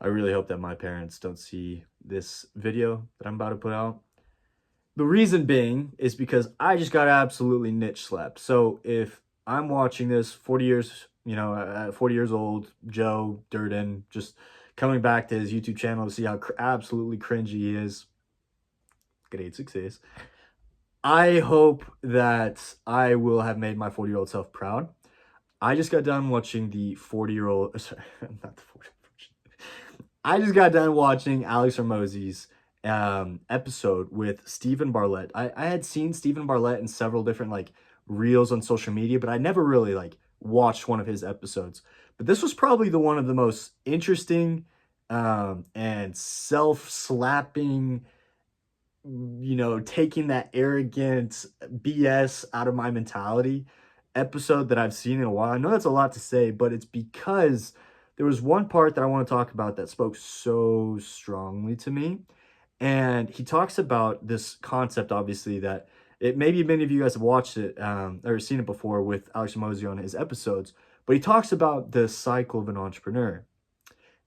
I really hope that my parents don't see this video that I'm about to put out. The reason being is because I just got absolutely niche slapped. So if I'm watching this 40 years, at 40 years old, Joe Durden, just coming back to his YouTube channel to see how absolutely cringy he is, great success. I hope that I will have made my 40-year-old self proud. I just got done watching the 40-year-old, sorry, not the 40. I just got done watching Alex Hormozi's episode with Stephen Bartlett. I had seen Stephen Bartlett in several different like reels on social media, but I never really like watched one of his episodes. But this was probably the one of the most interesting and self-slapping, taking that arrogant BS out of my mentality episode that I've seen in a while. I know that's a lot to say, but it's because there was one part that I want to talk about that spoke so strongly to me. And he talks about this concept, obviously, that it maybe many of you guys have watched it or seen it before with Alex Hormozi on his episodes, but he talks about the cycle of an entrepreneur.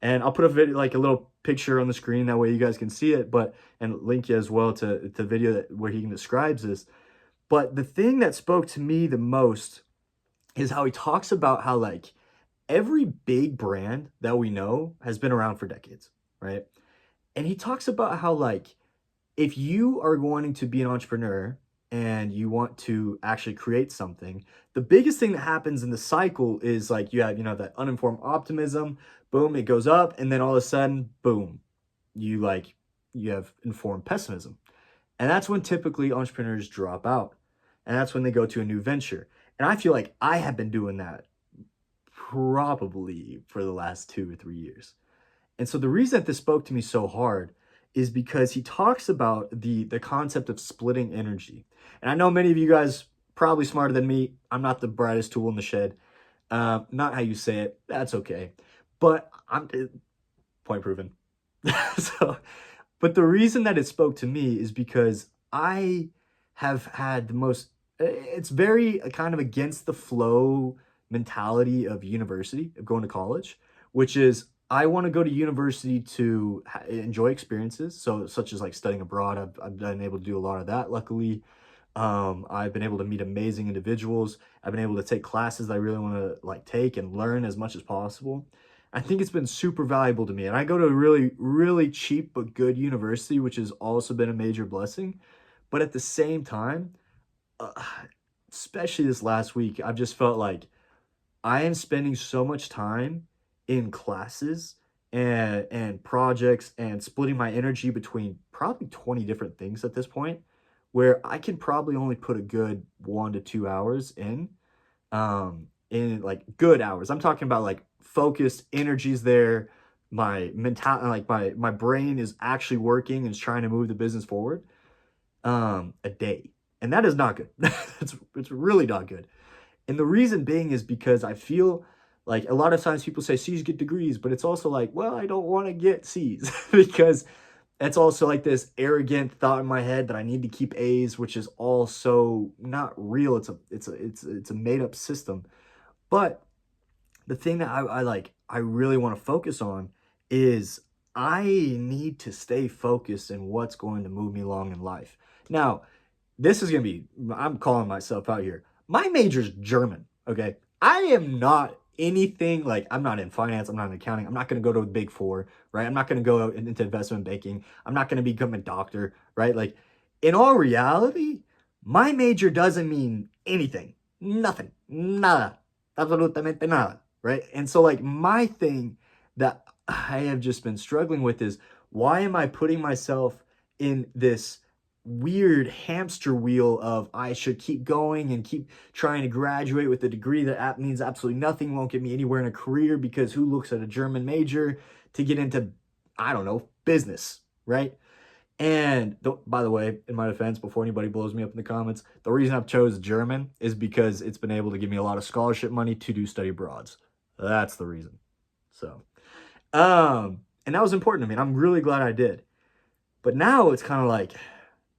And I'll put a video, like a little picture on the screen, that way you guys can see it, and link you as well to the video where he describes this. But the thing that spoke to me the most is how he talks about how like every big brand that we know has been around for decades, right? And he talks about how like if you are wanting to be an entrepreneur and you want to actually create something, the biggest thing that happens in the cycle is like you have, that uninformed optimism, boom, it goes up, and then all of a sudden, boom, you have informed pessimism. And that's when typically entrepreneurs drop out. And that's when they go to a new venture. And I feel like I have been doing that probably for the last 2 or 3 years. And so the reason that this spoke to me so hard is because he talks about the concept of splitting energy. And I know many of you guys probably smarter than me. I'm not the brightest tool in the shed. Not how you say it. That's okay. But point proven. So, but the reason that it spoke to me is because I have had the most, it's very kind of against the flow mentality of university, of going to college, which is I want to go to university to enjoy experiences. So, such as like studying abroad, I've been able to do a lot of that, luckily. I've been able to meet amazing individuals. I've been able to take classes that I really want to like take and learn as much as possible. I think it's been super valuable to me. And I go to a really, really cheap but good university, which has also been a major blessing. But at the same time, uh, especially this last week, I've just felt like I am spending so much time in classes and projects and splitting my energy between probably 20 different things at this point, where I can probably only put a good 1 to 2 hours in like good hours. I'm talking about like focused energies there. My mental, like my brain is actually working and is trying to move the business forward a day. And that is not good. It's really not good. And the reason being is because I feel like a lot of times people say C's get degrees, but it's also like, well, I don't want to get C's because it's also like this arrogant thought in my head that I need to keep A's, which is also not real. It's a made up system. But the thing that I really want to focus on is I need to stay focused in what's going to move me along in life. Now, this is going to be, I'm calling myself out here. My major's German, okay? I am not anything like, I'm not in finance, I'm not in accounting, I'm not going to go to the big four, right? I'm not going to go into investment banking, I'm not going to become a doctor, right? Like, in all reality, my major doesn't mean anything. Nothing. Nada. Absolutamente nada, right? And so, like, my thing that I have just been struggling with is why am I putting myself in this weird hamster wheel of I should keep going and keep trying to graduate with a degree that means absolutely nothing, won't get me anywhere in a career because who looks at a German major to get into, I don't know, business, right? And by the way, in my defense, before anybody blows me up in the comments, the reason I've chose German is because it's been able to give me a lot of scholarship money to do study abroads. That's the reason. So, and that was important to me, and I'm really glad I did. But now it's kind of like,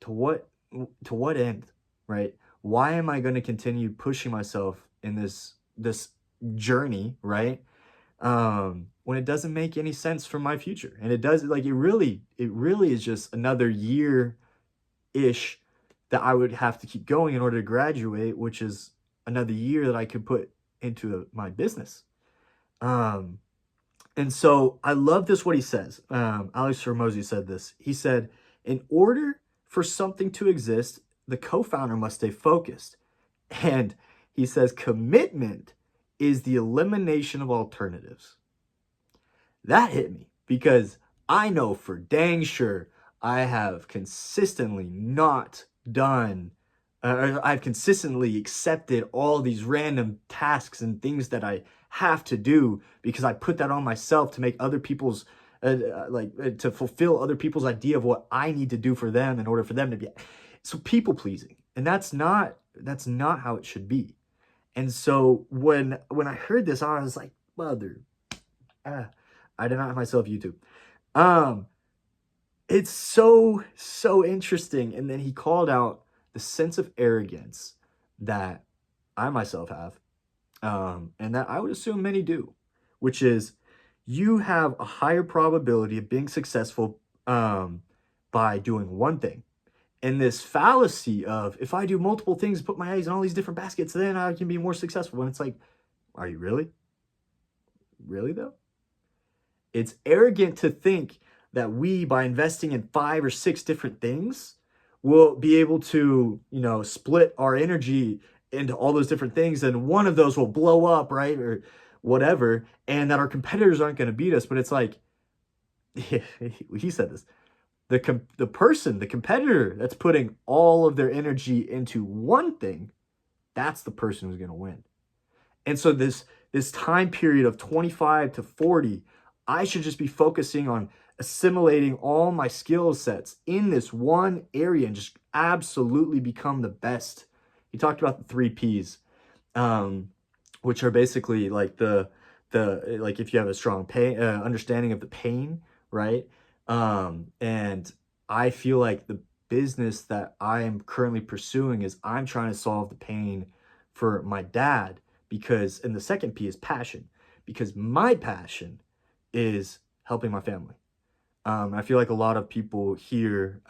to what end, right? Why am I going to continue pushing myself in this journey, right? when it doesn't make any sense for my future. And it does, like, it really is just another year-ish that I would have to keep going in order to graduate, which is another year that I could put into my business. Um, and so I love this, what he says. Alex Hormozi said this. He said, in order for something to exist, the co-founder must stay focused. And he says, commitment is the elimination of alternatives. That hit me because I know for dang sure I have consistently not done, I've consistently accepted all these random tasks and things that I have to do because I put that on myself to make other people's, to fulfill other people's idea of what I need to do for them in order for them to be. So people pleasing. And that's not how it should be. And so when I heard this, I was like, mother, I did not have myself YouTube. It's so interesting. And then he called out the sense of arrogance that I myself have, and that I would assume many do, which is you have a higher probability of being successful by doing one thing. And this fallacy of, if I do multiple things, put my eggs in all these different baskets, then I can be more successful. And it's like, are you really? Really though? It's arrogant to think that we, by investing in 5 or 6 different things, will be able to, split our energy into all those different things, and one of those will blow up, right? Or whatever, and that our competitors aren't going to beat us. But it's like, he said this, the competitor that's putting all of their energy into one thing, that's the person who's going to win. And so this time period of 25 to 40, I should just be focusing on assimilating all my skill sets in this one area and just absolutely become the best. He talked about the 3 Ps, which are basically like like if you have a strong pain, understanding of the pain, right? And I feel like the business that I am currently pursuing is I'm trying to solve the pain for my dad, because, and the second P is passion, because my passion is helping my family. I feel like a lot of people here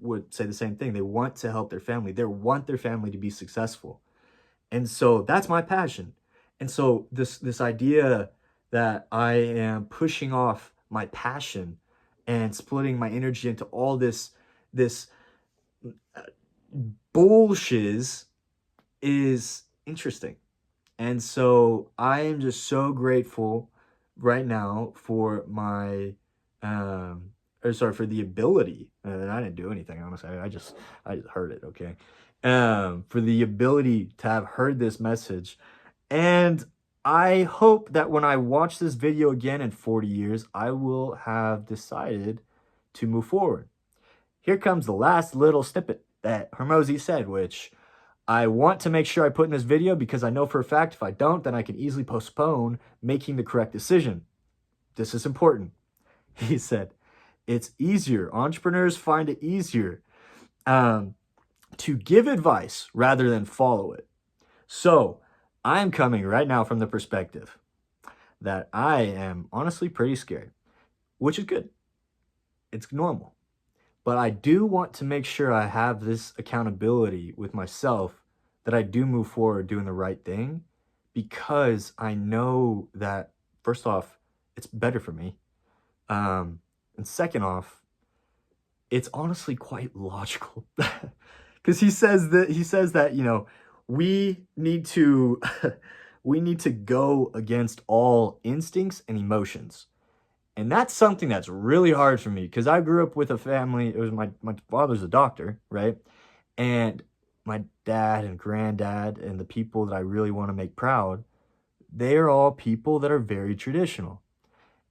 would say the same thing. They want to help their family. They want their family to be successful. And so that's my passion. And so this idea that I am pushing off my passion and splitting my energy into all this bullshit is interesting. And so I am just so grateful right now for my for the ability, and I didn't do anything, honestly. I just heard it, okay? For the ability to have heard this message. And I hope that when I watch this video again in 40 years, I will have decided to move forward. Here comes the last little snippet that Hormozi said, which I want to make sure I put in this video because I know for a fact if I don't, then I can easily postpone making the correct decision. This is important. He said, it's easier. Entrepreneurs find it easier to give advice rather than follow it. So I'm coming right now from the perspective that I am honestly pretty scared, which is good. It's normal. But I do want to make sure I have this accountability with myself that I do move forward doing the right thing, because I know that, first off, it's better for me. And second off, it's honestly quite logical. Because he says that, we need to we need to go against all instincts and emotions. And that's something that's really hard for me, because I grew up with a family. It was my father's a doctor, right? And my dad and granddad and the people that I really want to make proud, they are all people that are very traditional.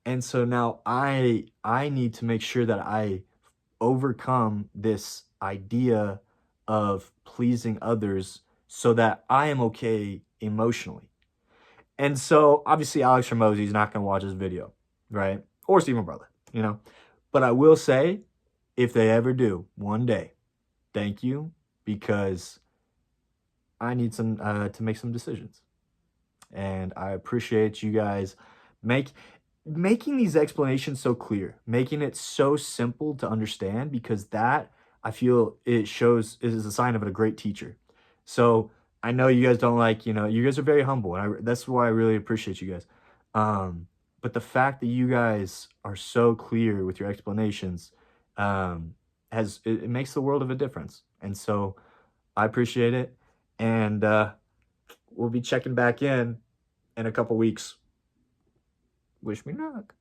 And so now I need to make sure that I overcome this idea of pleasing others so that I am okay emotionally. And so obviously Alex Hormozi is not going to watch this video, right? Or Stephen Brother, But I will say, if they ever do, one day, thank you, because I need to make some decisions. And I appreciate you guys making these explanations so clear, making it so simple to understand, because that, I feel it shows is a sign of a great teacher. So I know you guys don't like, you guys are very humble, and that's why I really appreciate you guys. But the fact that you guys are so clear with your explanations, um, it makes the world of a difference. And so I appreciate it. And we'll be checking back in a couple weeks. Wish me luck.